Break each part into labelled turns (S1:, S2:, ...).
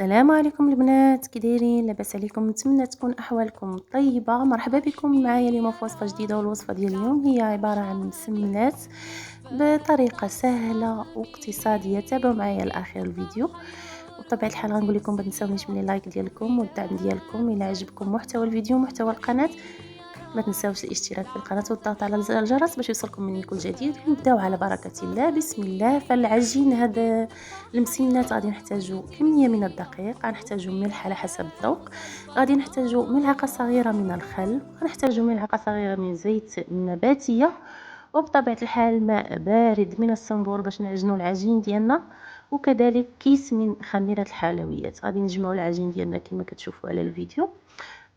S1: السلام عليكم البنات، كي دايرين؟ لاباس عليكم؟ نتمنى تكون احوالكم طيبه. مرحبا بكم معايا اليوم في وصفه جديده، والوصفه ديال اليوم هي عباره عن مسمنات بطريقه سهله واقتصاديه. تابعوا معايا لاخر الفيديو. وبطبيعه الحال غنقول لكم ما تنساونيش من اللايك ديالكم والدعم ديالكم الى عجبكم محتوى الفيديو محتوى القناه. ما تنساوش الاشتراك في القناه والضغط على زر الجرس باش يوصلكم مني كل جديد. ونبداو على بركه الله. بسم الله. فالعجين هذا المسمنات غادي نحتاجو كميه من الدقيق، غنحتاجو ملح على حسب الذوق، غادي نحتاجو ملعقه صغيره من الخل، غنحتاجو ملعقه صغيره من زيت النباتيه، وبطبيعه الحال ماء بارد من الصنبور باش نعجنوا العجين ديالنا، وكذلك كيس من خميره الحلويات. غادي نجمعوا العجين ديالنا كما كتشوفوا على الفيديو.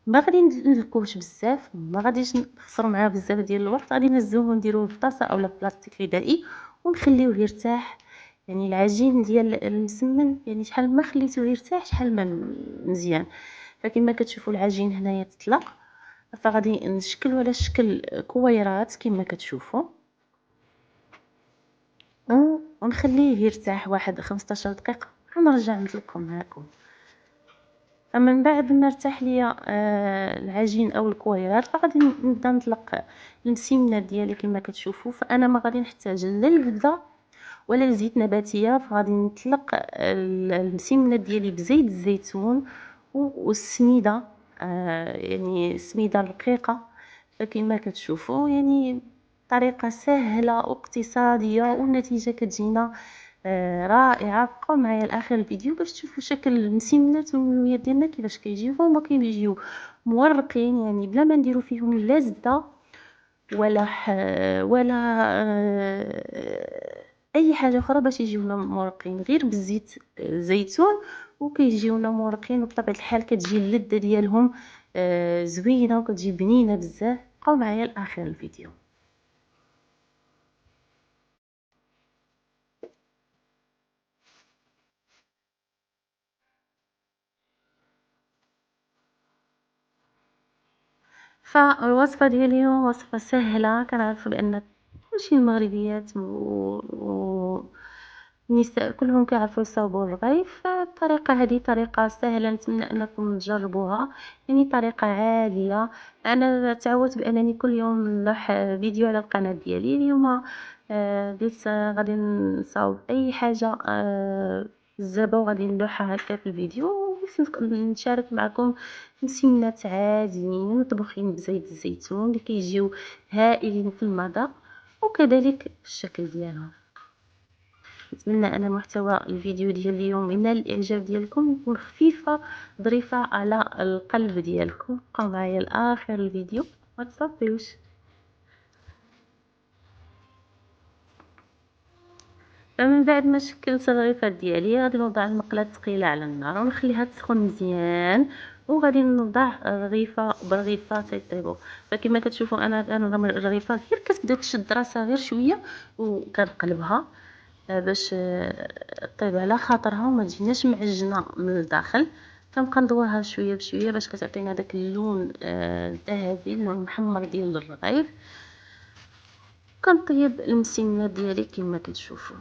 S1: ما غادي نلكوش بزاف، ما غاديش نخسروا معاه بزاف ديال الوقت. غادي نهزوه ونديروه في طاسه اولا في بلاستيك غذائي ونخليوه يرتاح. يعني العجين ديال المسمن يعني شحال ما خليتوه يرتاح شحال ما مزيان. فكما كتشوفوا العجين هنايا تطلق، فغادي نشكلو على شكل كويرات كما كتشوفوا، ونخليه يرتاح واحد 15 دقيقه ونرجع نطلقكم معكم. من بعد ما ارتاح ليا العجين او الكويرات، فغادي نبدا نطلق المسمنات ديالي كما كتشوفوا. فانا ما غادي نحتاج لا الزبده ولا زيت نباتيه، فغادي نطلق المسمنات ديالي بزيت الزيتون والسميده، يعني سميده رقيقه. فكما كتشوفوا يعني طريقه سهله واقتصاديه والنتيجه كتجينا رائعه. بقاو معايا لاخر الفيديو باش تشوفوا شكل المسمنات والملويات ديالنا كيفاش كيجيو. هما كيجيو مورقين، يعني بلا ما نديرو فيهم لا زبده ولا ولا اي حاجه اخرى باش يجيونا مورقين، غير بالزيت الزيتون وكيجيونا مورقين. وبطبيعه الحال كتجي اللذه ديالهم زوينه وكتجي بنينه بزاف. بقاو معايا لاخر الفيديو. فالوصفه ديال اليوم وصفه سهله. كنعرفوا بان كلشي المغربيات النساء كلهم كيعرفوا يصاوبوا الرغيف. فالطريقه هذه طريقه سهله، نتمنى انكم تجربوها. يعني طريقه عاديه. انا تعودت بانني كل يوم نلوح فيديو على القناه ديالي. اليوم قلت غادي نصاوب اي حاجه الزبه وغادي نلوحها هكا في الفيديو، باش نشارك معكم مسمنات عاديين مطبوخين بزيت الزيتون اللي كيجيو هائلين في المذاق وكذلك الشكل ديالهم. نتمنى ان محتوى الفيديو ديال اليوم ينال الاعجاب ديالكم، يكون خفيفه ظريفه على القلب ديالكم. بقاو معايا لاخر الفيديو ما تصافيوش. فمن بعد ما شكلت الرغيفات ديالي، غادي نوضع المقله الثقيله على النار ونخليها تسخن مزيان، وغادي نوضع رغيفه برغيفه تيطيبوا. فكما كتشوفوا انا الرغيفه غير كتبدا تشد راسها غير شويه وكنقلبها باش طيب على خاطرها وما تجيناش معجنه من الداخل. كنبقى ندورها شويه بشويه باش كتعطينا داك اللون الذهبي، اللون المحمر ديال الرغيف. كنطيب المسمنات ديالي كما كتشوفوا.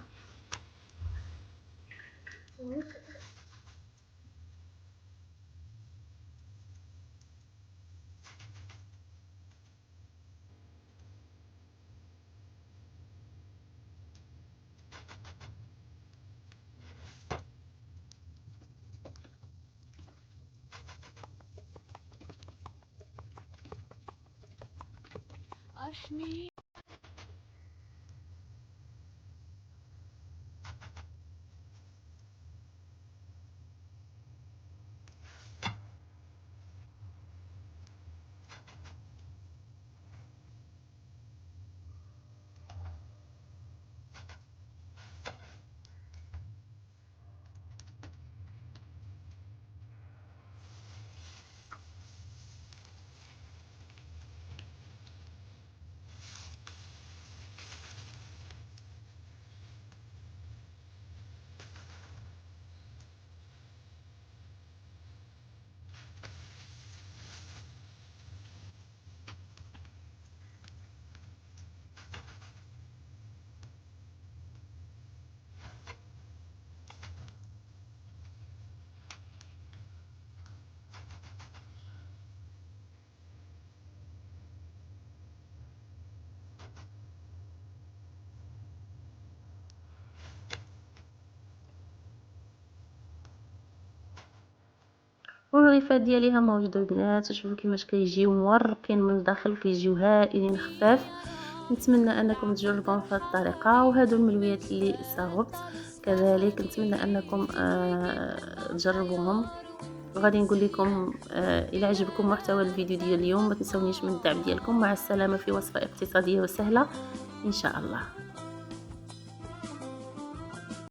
S1: المغلفات دياليها موجوده البنات، شوفوا كيفاش كيجيو مورقين من الداخل، كيجيو هائلين خفاف. نتمنى انكم تجربوهم في هذه الطريقه. وهادو الملويات اللي صاغبت كذلك نتمنى انكم تجربوهم. وغادي نقول لكم الى عجبكم محتوى الفيديو ديال اليوم ما تنسونيش من الدعم ديالكم. مع السلامه في وصفه اقتصاديه وسهله ان شاء الله.